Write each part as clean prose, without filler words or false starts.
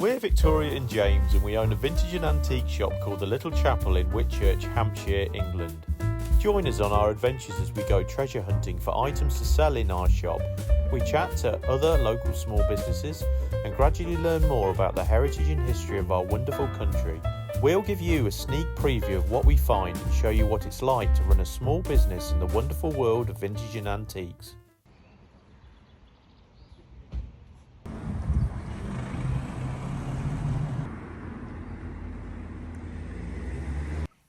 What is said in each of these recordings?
We're Victoria and James, and we own a vintage and antique shop called the Little Chapel in Whitchurch, Hampshire, England. Join us on our adventures as we go treasure hunting for items to sell in our shop. We chat to other local small businesses and gradually learn more about the heritage and history of our wonderful country. We'll give you a sneak preview of what we find and show you what it's like to run a small business in the wonderful world of vintage and antiques.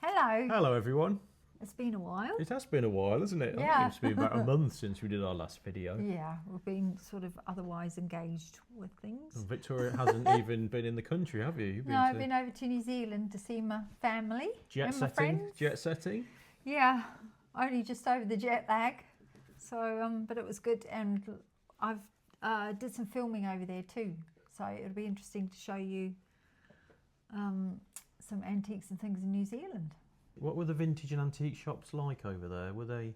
Hello. Hello everyone. It's been a while. It has been a while, hasn't it? Yeah. I think it's been about a month since we did our last video. Yeah, we've been sort of otherwise engaged with things. And Victoria hasn't even been in the country, have you? You've No, I've been over to New Zealand to see my family and my friends. Jet setting? Yeah, only just over the jet lag. So, but it was good, and I've did some filming over there too. So it'll be interesting to show you some antiques and things in New Zealand. What were the vintage and antique shops like over there? Were they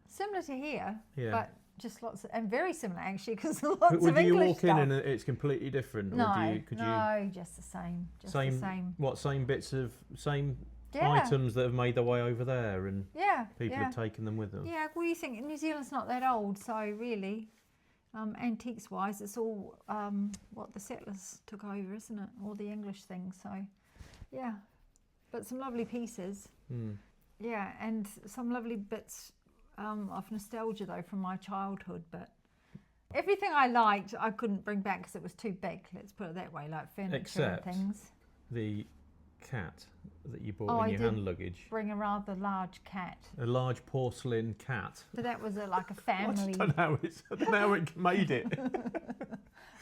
similar to here? Yeah. But just lots of, and very similar actually, because lots of English do you walk stuff. in and it's completely different? No, or no, just the same. Just the same. What, same bits of, same Yeah. items that have made their way over there and Yeah, people have taken them with them? Yeah, well, you think New Zealand's not that old, so really, antiques-wise, it's all what the settlers took over, isn't it? All the English things, so yeah. But some lovely pieces. Mm. Yeah, and some lovely bits of nostalgia, though, from my childhood. But everything I liked, I couldn't bring back because it was too big, let's put it that way, like furniture Except and things. The cat that you bought in your hand luggage. Bring a rather large cat. A large porcelain cat. So that was like a family. I don't know how it made it.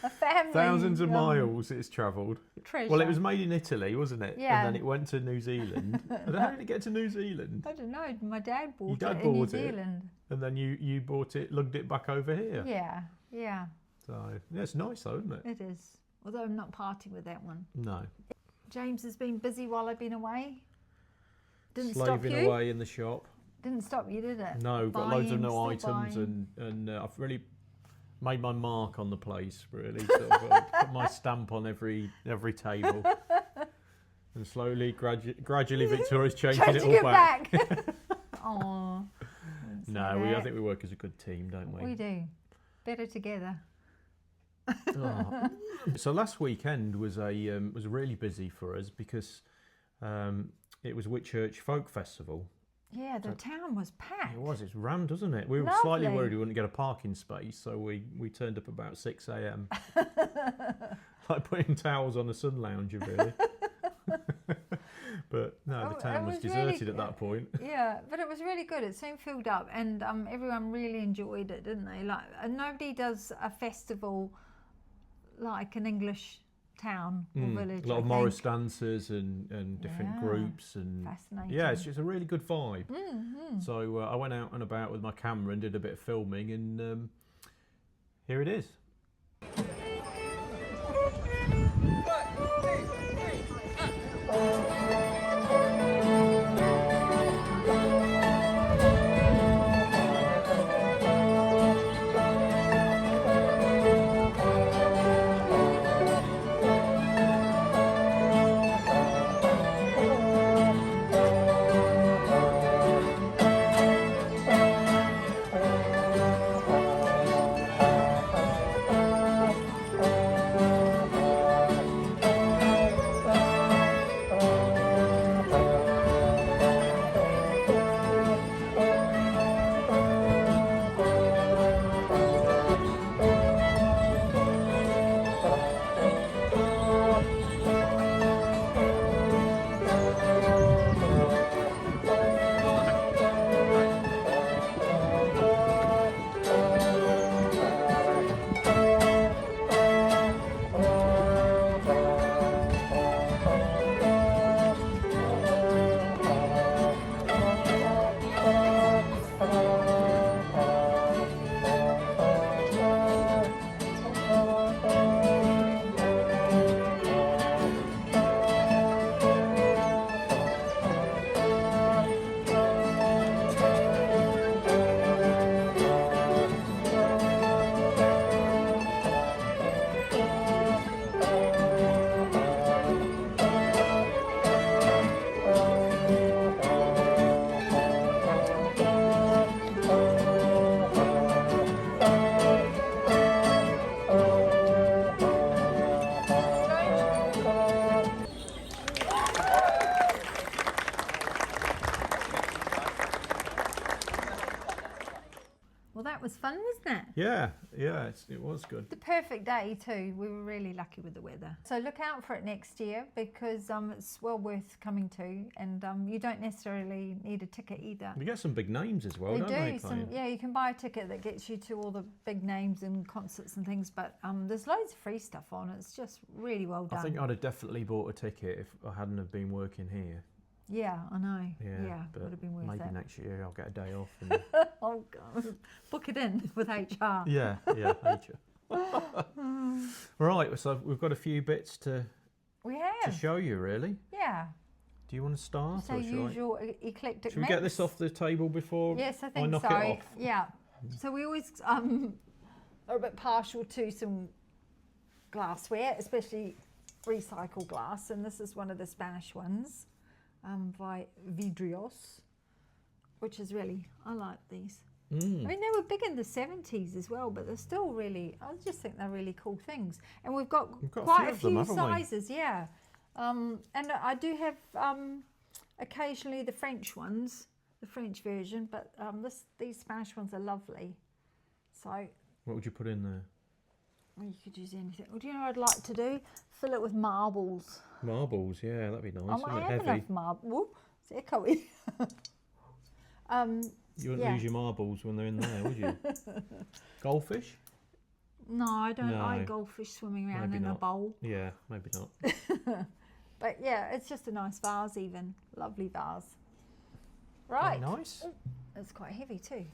A family. Thousands of miles it's travelled. Treasure. Well, it was made in Italy, wasn't it? Yeah. And then it went to New Zealand. And how did it get to New Zealand? I don't know. My dad bought Your dad it in New bought it, Zealand. And then you bought it, lugged it back over here. Yeah, yeah. So, yeah, it's nice though, isn't it? It is. Although I'm not partying with that one. No. James has been busy while I've been away. Didn't Slaving stop you. away in the shop. Didn't stop you, did it? No, got loads of Buying, new still items buying. and I've really made my mark on the place, really. Sort of, put my stamp on every table. And slowly, gradually, Victoria's changing it all back. Oh. No, I think we work as a good team, don't we? We do. Better together. Oh. So last weekend was really busy for us because it was Whitchurch Folk Festival. Yeah, the town was packed. It was. It's rammed, doesn't it? We were slightly worried we wouldn't get a parking space, so we turned up about 6 a.m. Like putting towels on a sun lounger, really. But no, the town was deserted really, at that point. Yeah, but it was really good. It soon filled up, and everyone really enjoyed it, didn't they? Like, and nobody does a festival like an English town or village. A lot of Morris dancers and different groups, and fascinating. Yeah, it's just a really good vibe. So I went out and about with my camera and did a bit of filming, and here it is. was fun, wasn't it? Yeah, it was good. The perfect day too. We were really lucky with the weather. So look out for it next year because it's well worth coming to, and you don't necessarily need a ticket either. We get some big names as well, don't they? Yeah, you can buy a ticket that gets you to all the big names and concerts and things, but there's loads of free stuff on. It's just really well done. I think I'd have definitely bought a ticket if I hadn't have been working here. Yeah, I know. Yeah, would have been worth maybe it. next year I'll get a day off. And... Oh God, book it in with HR. Yeah, HR. Right, so we've got a few bits to show you, really. Yeah. Do you want to start? So usual eclectic. Should we get this off the table before? Yes, I think knock so. it off? Yeah. So we always are a bit partial to some glassware, especially recycled glass, and this is one of the Spanish ones. By Vidrios, which is really, I like these. I mean, they were big in the 70s as well, but they're still really, I just think they're really cool things. And we've got quite a few sizes, yeah. And I do have occasionally the French ones, the French version, but these Spanish ones are lovely. So, what would you put in there? Well, you could use anything. Well, do you know what I'd like to do? Fill it with marbles. Marbles, yeah, that'd be nice. I might have enough marbles. It's echoey. You wouldn't lose your marbles when they're in there, would you? Goldfish? No, I don't like goldfish swimming around in a bowl. Yeah, maybe not. But yeah, it's just a nice vase even. Lovely vase. Right. Very nice. It's quite heavy too.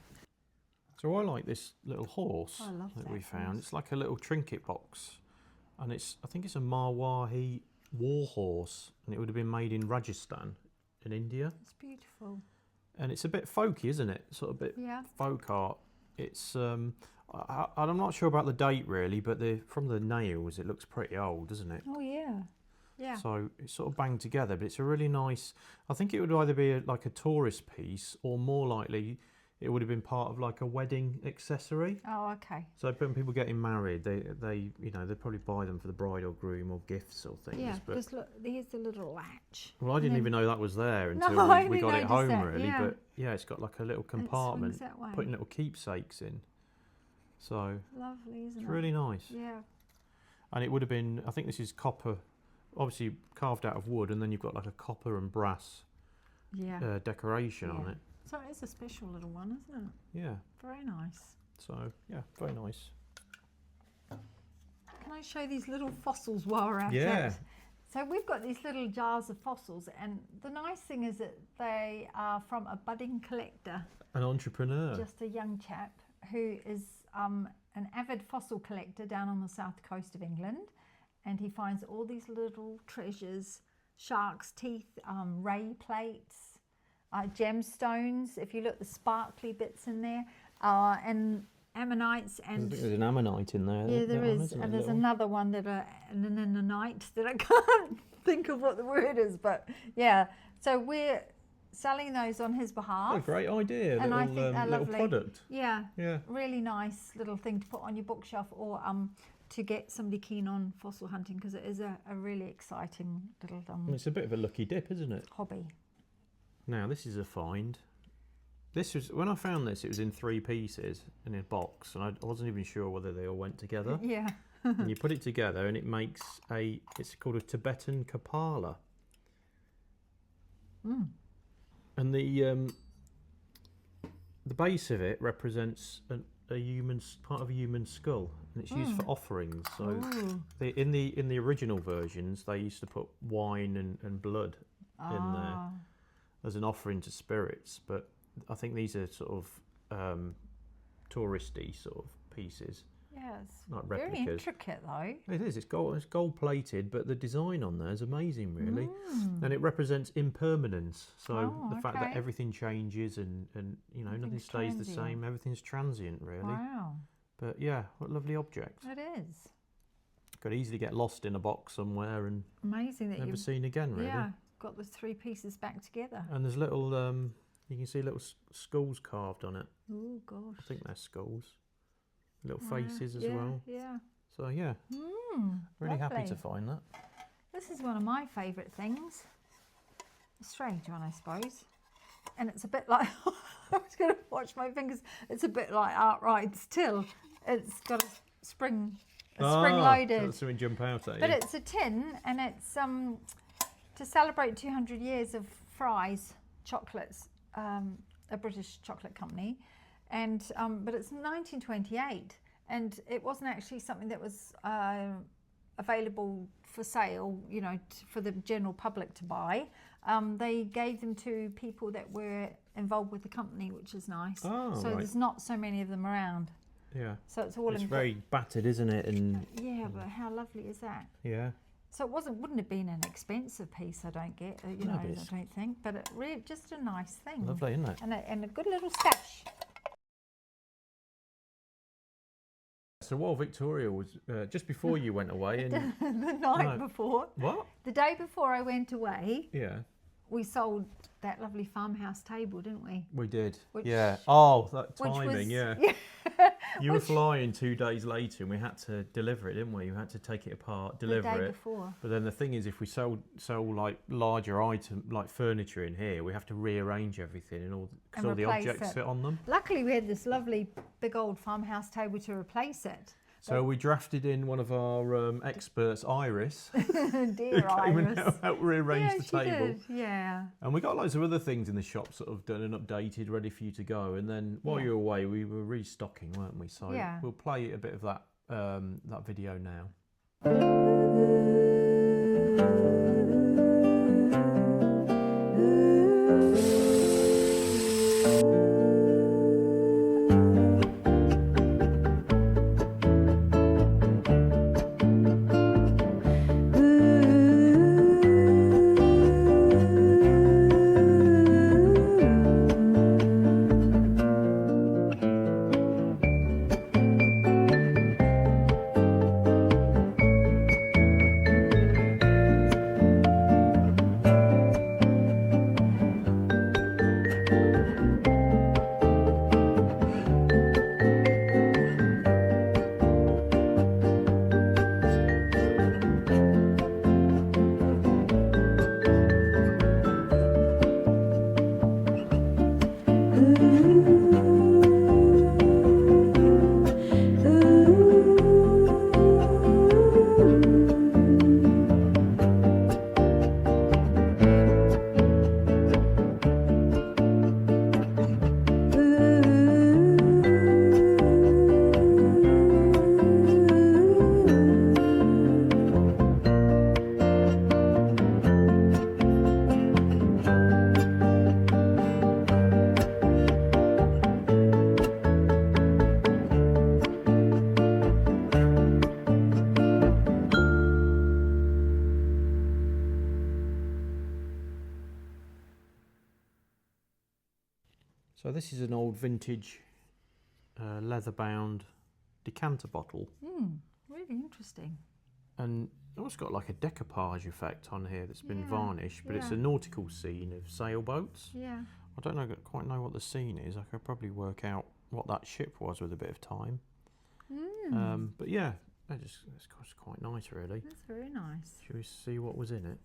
So I like this little horse that we found. It's like a little trinket box. And I think it's a Marwahi war horse. And it would have been made in Rajasthan in India. It's beautiful. And it's a bit folky, isn't it? Sort of a bit folk art. It's I'm not sure about the date really, but from the nails it looks pretty old, doesn't it? Oh yeah. Yeah. So it's sort of banged together, but it's a really nice, I think it would either be like a tourist piece or more likely it would have been part of like a wedding accessory. Oh, okay. So when people getting married, they they'd probably buy them for the bride or groom or gifts or things. Yeah, but because look, here's the little latch. well, I didn't even know that was there until we got it home, really. Yeah. But yeah, it's got like a little compartment, putting little keepsakes in. So lovely, isn't it? It's really nice. Yeah. And it would have been, I think this is copper, obviously carved out of wood, and then you've got like a copper and brass decoration on it. So it's a special little one, isn't it? Yeah. Very nice. So, yeah, very nice. Can I show these little fossils while we're at it? So we've got these little jars of fossils, and the nice thing is that they are from a budding collector. An entrepreneur. Just a young chap who is an avid fossil collector down on the south coast of England, and he finds all these little treasures, shark's teeth, ray plates, gemstones, if you look, the sparkly bits in there, and ammonites. And I think there's an ammonite in there. Yeah, there is. And there's another one and then a night that I can't think of what the word is, but yeah. So we're selling those on his behalf. What a great idea. And I think they're little lovely. Product. Yeah. Yeah. Really nice little thing to put on your bookshelf or to get somebody keen on fossil hunting, because it is a really exciting little it's a bit of a lucky dip, isn't it? hobby. Now, this is a find. This was, when I found this, it was in 3 pieces in a box, and I wasn't even sure whether they all went together. Yeah. And you put it together, and it makes it's called a Tibetan Kapala. And the base of it represents part of a human skull, and it's used for offerings. So in the original versions, they used to put wine and blood in there as an offering to spirits, but I think these are sort of touristy sort of pieces. Yes. Like replicas. Very intricate though. It is. It's gold plated, but the design on there is amazing, really. And it represents impermanence. So the fact that everything changes and nothing stays the same. Everything's transient, really. Wow. But yeah, what a lovely object. It is. Could easily get lost in a box somewhere and amazing that never seen again, really. Yeah. Got the 3 pieces back together. And there's little, you can see little skulls carved on it. Oh gosh. I think they're skulls. Little faces as well. Yeah. So yeah, really happy to find that. This is one of my favourite things. A strange one, I suppose. And it's a bit like I was going to watch my fingers. It's a bit like outright still. It's got a spring loaded. That's something jump out at you. But it's a tin, and it's to celebrate 200 years of Fry's chocolates, a British chocolate company, and but it's 1928, and it wasn't actually something that was available for sale, you know, for the general public to buy. They gave them to people that were involved with the company, which is nice. Oh, so right. there's not so many of them around. Yeah. So it's all It's very battered, isn't it? And yeah, but how lovely is that? yeah. So it wouldn't have been an expensive piece, I don't get, you No, know, but I don't think, but it really just a nice thing. Lovely, isn't it? And a good little stash. So while Victoria was just before you went away, and The night before, what? the day before I went away, Yeah, we sold that lovely farmhouse table, didn't we? we did. Which- Yeah. Oh, that Which timing. was, Yeah. You were flying 2 days later, and we had to deliver it, didn't we? You had to take it apart, the deliver day it. before. But then the thing is, if we sell like larger item, like furniture in here, we have to rearrange everything and all because And all the replace objects it. fit on them. Luckily, we had this lovely big old farmhouse table to replace it. So we drafted in one of our experts, Iris, Dear who came and Iris. helped rearrange Yeah, the she table. did. Yeah. And we got loads of other things in the shop sort of done and updated, ready for you to go. And then while Yeah. you were away, we were restocking, weren't we? So Yeah. we'll play a bit of that that video now. So this is an old vintage leather-bound decanter bottle, Really interesting. and it's got like a decoupage effect on here that's been Yeah, varnished, but it's yeah. a nautical scene of sailboats. Yeah. I don't quite know what the scene is. I could probably work out what that ship was with a bit of time. But yeah, it's quite nice, really. That's very nice. Shall we see what was in it?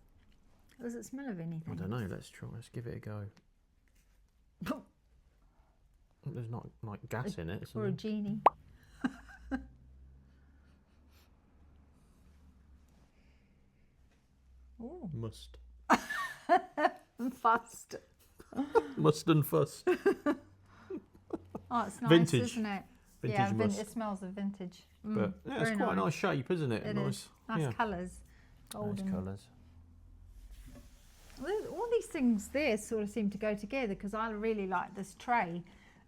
Does it smell of anything? I don't know. Let's try. Let's give it a go. There's not like gas in it, is Or there? a genie. Oh, Must. fussed. Must and fussed. Oh, it's nice, Vintage. isn't it? Vintage yeah, must. it smells of vintage. But yeah, it's very quite a nice. nice shape, isn't it? It nice. is. Nice yeah. colours. Golden. Nice colours. Well, all these things there sort of seem to go together because I really like this tray.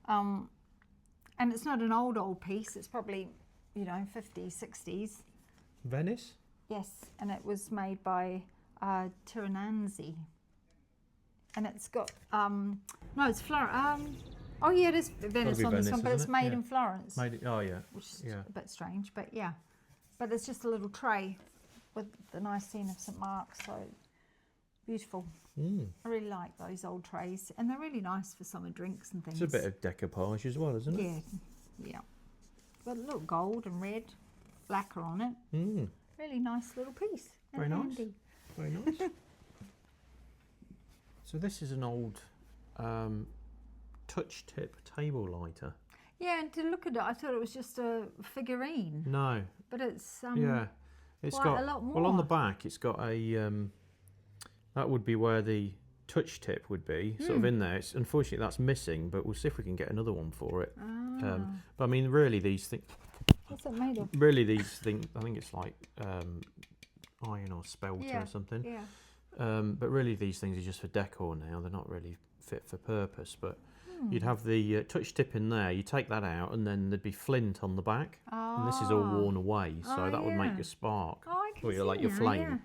And it's not an old piece. It's probably, 50s, 60s. Venice? Yes, and it was made by Tirananzi. And it's got, no, it's Florence. Oh yeah, it is Venice be on this Venice, one, but isn't it's it? made Yeah. in Florence, Made it, oh yeah. which is Yeah. a bit strange, but yeah. But it's just a little tray with the nice scene of St Mark's, so beautiful. I really like those old trays, and they're really nice for summer drinks and things. It's a bit of decoupage as well, isn't it? Yeah. But look, gold and red lacquer on it. Really nice little piece. And Very nice. handy. Very nice. So this is an old touch tip table lighter. Yeah, and to look at it, I thought it was just a figurine. No. But it's Yeah. It's quite got a lot more. Well, on the back, it's got a that would be where the touch tip would be, sort of in there. It's unfortunately that's missing, but we'll see if we can get another one for it. But I mean, really, these things. What's it made of? Really, these things. I think it's like iron or spelter or something. Yeah. But really, these things are just for decor now. They're not really fit for purpose. But you'd have the touch tip in there. You take that out, and then there'd be flint on the back. And this is all worn away, so that would make a spark. Oh, I can or see like your now, flame.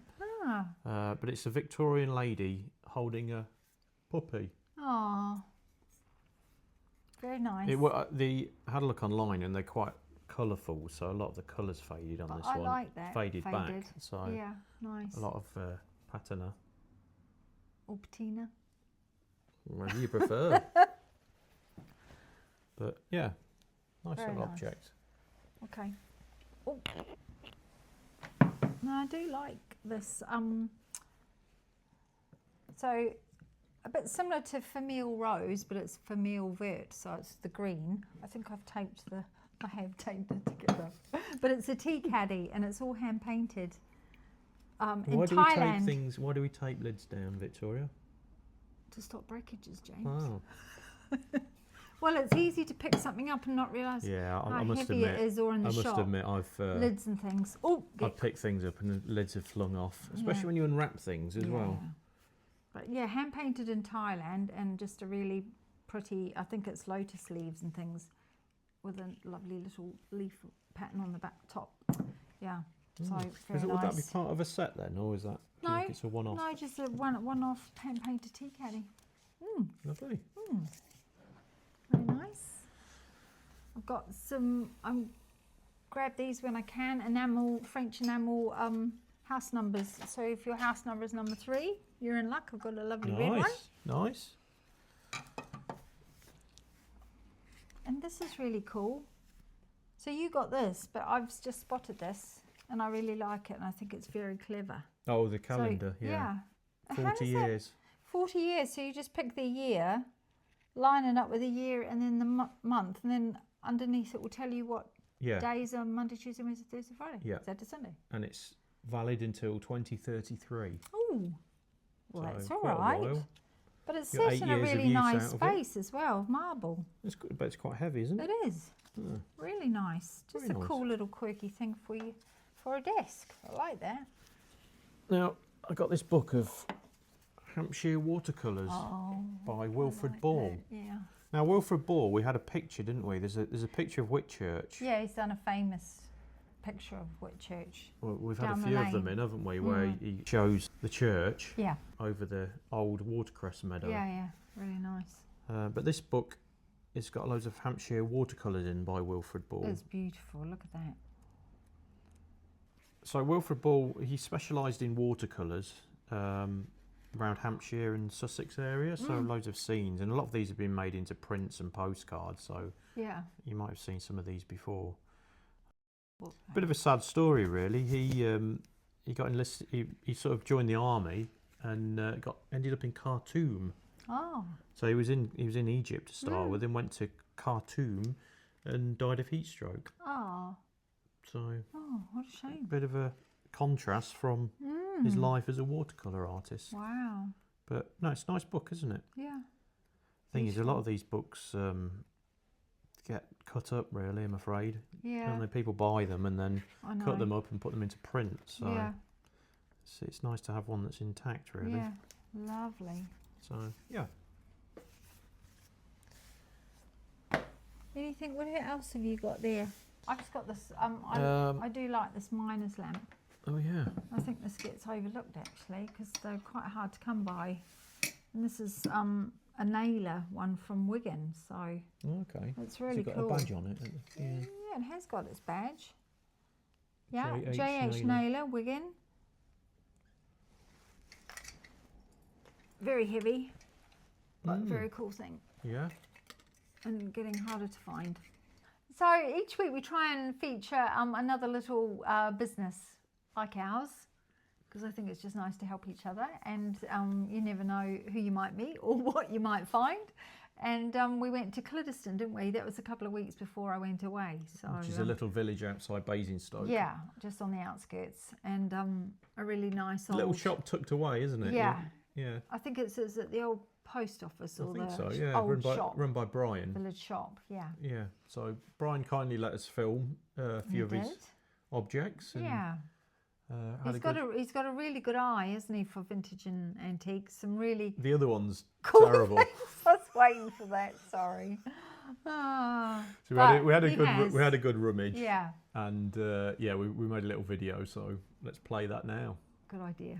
Yeah. But it's a Victorian lady holding a puppy. Oh, very nice. I had a look online, and they're quite colourful, so a lot of the colours faded on this I one. like that. Faded back, so yeah, nice. a lot of patina. Or patina. Whatever you prefer. But yeah, nice Very little nice. object. Okay. Oh. No, I do like this. So a bit similar to Famille Rose, but it's Famille Vert, so it's the green. I think I have taped it together. But it's a tea caddy, and it's all hand painted. In Thailand. Why do we tape lids down, Victoria? To stop breakages, James. Oh. Well, it's easy to pick something up and not realise Yeah, how I must heavy admit. it is, or in the I must shop. admit, I've Lids and things. Oh, I've picked things up and the lids have flung off, especially when you unwrap things as well. But yeah, hand painted in Thailand, and just a really pretty, I think it's lotus leaves and things, with a lovely little leaf pattern on the back top. Yeah, so very nice. Would that be part of a set then, or is that? Do you think it's a one-off? No, just a one-off hand painted tea caddy. Lovely. Very nice. I've got some. Grab these when I can. French enamel house numbers. So if your house number is number 3, you're in luck. I've got a lovely red one. Nice. And this is really cool. So you got this, but I've just spotted this, and I really like it, and I think it's very clever. Oh, the calendar. So, yeah. How 40 years. 40 years. So you just pick the year, line it up with the year, and then the month, and then underneath it will tell you what days are: Monday, Tuesday, Wednesday, Thursday, Friday. Yeah. Saturday, Sunday. And it's valid until 2033. Oh, well, So that's all quite a right. while. But it's Got 8 set in a years of really use nice out of it. space as well, marble. It's good, but it's quite heavy, isn't it? It is. Really nice. Just Very a nice. cool little quirky thing for you, for a desk. I like that. Now, I got this book of Hampshire watercolours by Wilfred Ball. Yeah. Now, Wilfred Ball, we had a picture, didn't we? There's a picture of Whitchurch. Yeah, he's done a famous picture of Whitchurch. Well, we've had down a the few of them lane. in, haven't we? Where he shows the church Yeah. over the old watercress meadow. Yeah, really nice. But this book, it's got loads of Hampshire watercolours in by Wilfred Ball. It's beautiful. Look at that. So Wilfred Ball, he specialised in watercolours around Hampshire and Sussex area. So loads of scenes, and a lot of these have been made into prints and postcards. So Yeah. you might have seen some of these before. Bit of a sad story, really. He got enlisted. He sort of joined the army and ended up in Khartoum. Oh. So he was in Egypt to start with, then went to Khartoum and died of heat stroke. Oh. So What a shame. bit of a contrast from his life as a watercolour artist. Wow. But no, it's a nice book, isn't it? Yeah. Thing is, a lot of these books get cut up, really, I'm afraid. Yeah. And then people buy them and then I know. cut them up and put them into print. So Yeah. it's nice to have one that's intact, really. Yeah. Lovely. So yeah. Anything? What else have you got there? I've just got this. I do like this miner's lamp. Oh yeah. I think this gets overlooked actually because they're quite hard to come by. And this is a nailer one from Wigan, so Okay. it's really got cool. a badge on it. Yeah. Yeah, it has got its badge. Yeah, JH JH Nailer, Wigan. Very heavy, but very cool thing, Yeah. and getting harder to find. So each week we try and feature another little business like ours, because I think it's just nice to help each other, and you never know who you might meet or what you might find. And we went to Cliddeston, didn't we? That was a couple of weeks before I went away. So, which is a little village outside Basingstoke. Yeah, just on the outskirts. And a really nice old... little shop tucked away, isn't it? Yeah. Yeah. I think it's at the old post office or I think the so, yeah. old shop. Run by Brian. Village shop, yeah. Yeah. So Brian kindly let us film a few of his objects. And, yeah. He's got a really good eye, hasn't he, for vintage and antiques? Some really the other one's cool terrible. things. I was waiting for that. Sorry. Ah, so we had a good rummage. Yeah. And yeah, we made a little video. So let's play that now. Good idea.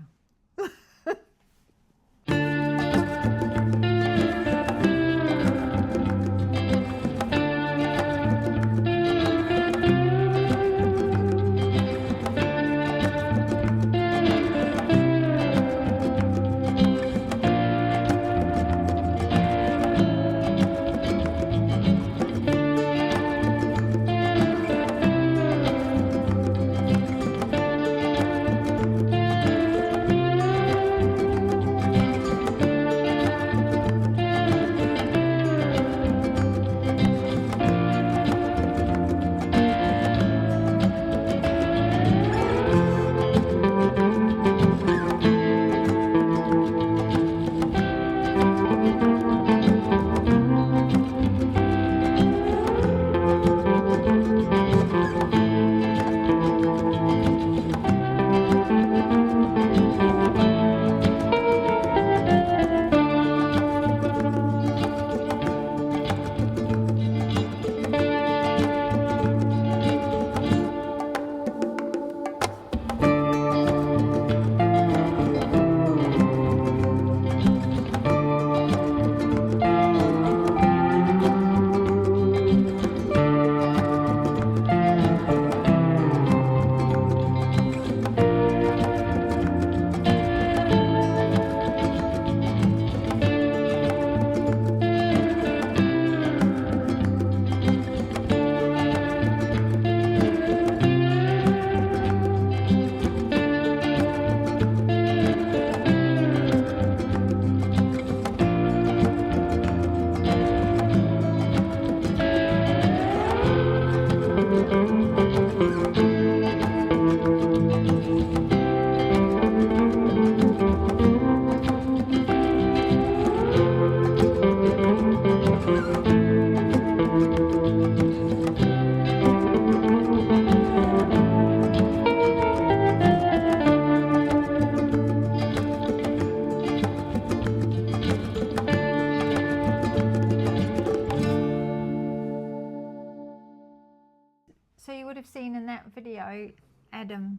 So you would have seen in that video Adam,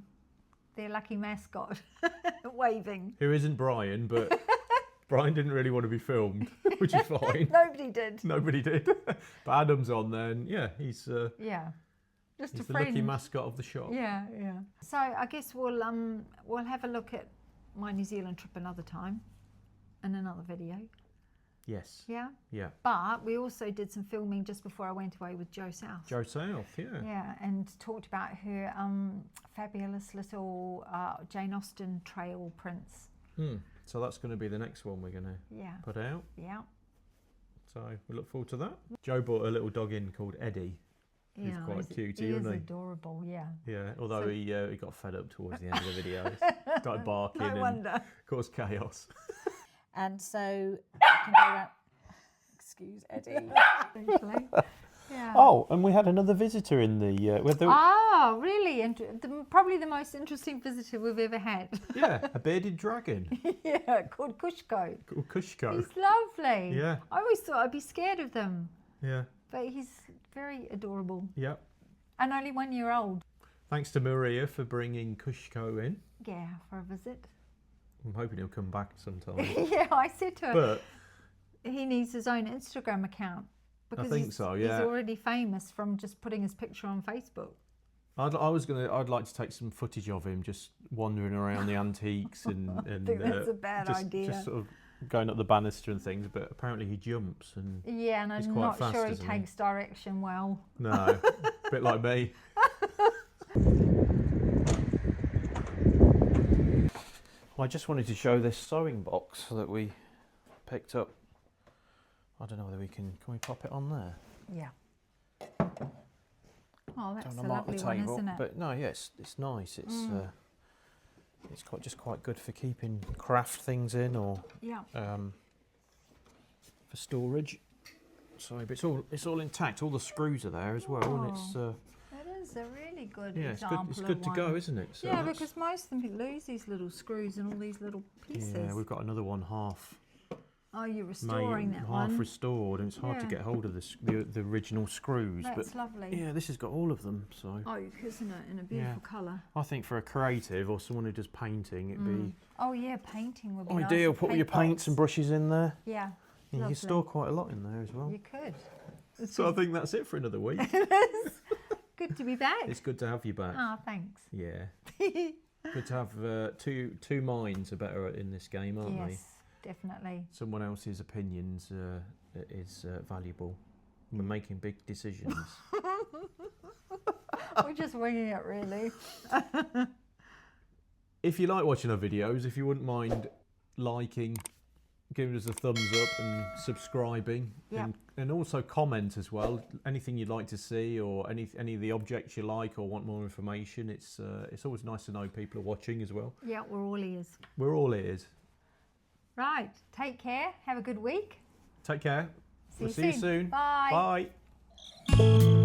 their lucky mascot, waving. Who isn't Brian, but Brian didn't really want to be filmed, which is fine. Nobody did. Nobody did. But Adam's on there, and yeah, he's yeah, just he's a the friend. lucky mascot of the shop. Yeah, yeah. So I guess we'll have a look at my New Zealand trip another time, in another video. Yes. Yeah. Yeah. But we also did some filming just before I went away with Jo South. Jo South, yeah. Yeah, and talked about her fabulous little Jane Austen trail prints. So that's going to be the next one we're going to put out. Yeah. So we look forward to that. Jo brought a little dog in called Eddie. He's quite cute, isn't he? He is adorable, yeah. Yeah, although he got fed up towards the end of the video. Started barking and caused chaos. And so you can go around. Excuse Eddie. Yeah. Oh, and we had another visitor in the. Oh, really? And probably the most interesting visitor we've ever had. Yeah, a bearded dragon. Yeah, called Kushko. Called Kushko. He's lovely. Yeah. I always thought I'd be scared of them. Yeah. But he's very adorable. Yep. And only 1 year old. Thanks to Maria for bringing Kushko in. Yeah, for a visit. I'm hoping he'll come back sometime. Yeah, I said to her, But he needs his own Instagram account. Because I think so, yeah. He's already famous from just putting his picture on Facebook. I'd like to take some footage of him just wandering around the antiques and I think that's a bad idea. Just sort of going up the banister and things, but apparently he jumps and yeah, and he's I'm quite not fast, sure he isn't takes direction well. No, a bit like me. I just wanted to show this sewing box that we picked up I don't know whether can we pop it on there? Yeah. Oh, that's Don't a mark the lovely one, table, isn't it? but no, yes, it's nice. It's quite good for keeping craft things in, or Yeah. for storage. Sorry, but it's all intact. All the screws are there as well, and it's It is a really good yeah, it's example good. It's good of to one. go, isn't it? So Yeah, that's- because most of them lose these little screws and all these little pieces. yeah, we've got another one half Oh, you're restoring that half one. restored, and it's hard to Yeah. get hold of the original screws. That's But lovely. yeah, this has got all of them. So Oak, isn't it? In a beautiful colour. I think for a creative or someone who does painting, it'd be Oh yeah, painting would be nice. ideal. with Put all your paint paints box. and brushes in there. Yeah. And you Lovely. can store quite a lot in there as well. You could. It's So I think that's it for another week. good to be back. It's good to have you back. Oh, thanks. Yeah. Good to have two minds are better in this game, aren't they? Yes, definitely. Someone else's opinions is valuable when making big decisions. We're just winging it, really. If you like watching our videos, if you wouldn't mind liking, giving us a thumbs up and subscribing, Yep. and also comment as well. Anything you'd like to see, or any of the objects you like, or want more information. It's always nice to know people are watching as well. Yeah, we're all ears. We're all ears. Right. Take care. Have a good week. Take care. See We'll you see you soon. soon. Bye. Bye.